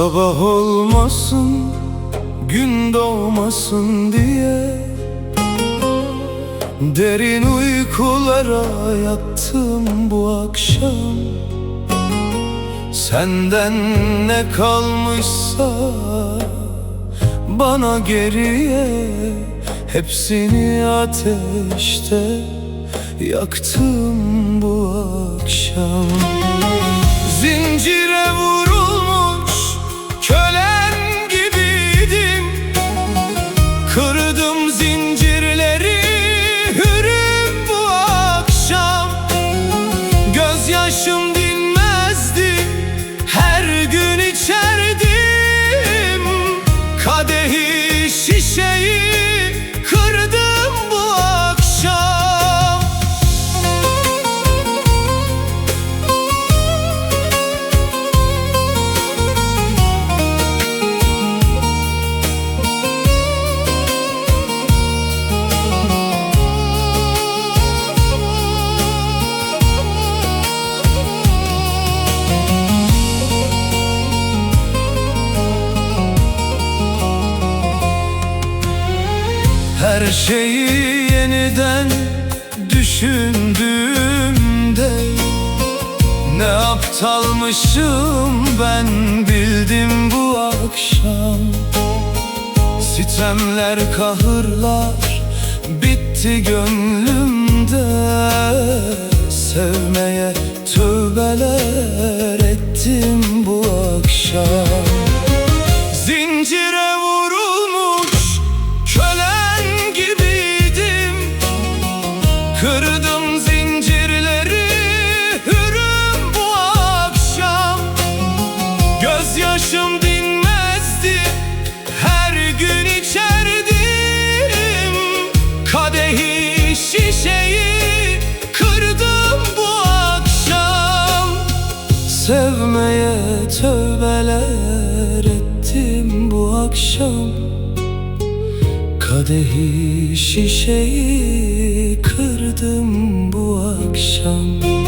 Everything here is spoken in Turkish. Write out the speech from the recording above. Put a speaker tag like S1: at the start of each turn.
S1: Sabah olmasın, gün doğmasın diye derin uykulara yattım bu akşam. Senden ne kalmışsa bana geriye, hepsini ateşte yaktım bu akşam. Zincire vurulmuş kölen gibiydim, kırdım zincirleri, hürüm bu akşam. Gözyaşım dinmezdi, her gün içerdim, kadehi şişeyi kırdım bu akşam. Her şeyi yeniden düşündüğümde ne aptalmışım ben, bildim bu akşam. Sitemler, kahırlar bitti gönlümde, sevmeye tövbeler ettim bu akşam. Zincire vurulmuş kölen gibiydim, kırdım zincirleri, hürüm bu akşam. Gözyaşım dinmezdi, her gün içerdim, kadehi şişeyi kırdım bu akşam. Sevmeye tövbeler ettim bu akşam, kadehi şişeyi kırdım bu akşam.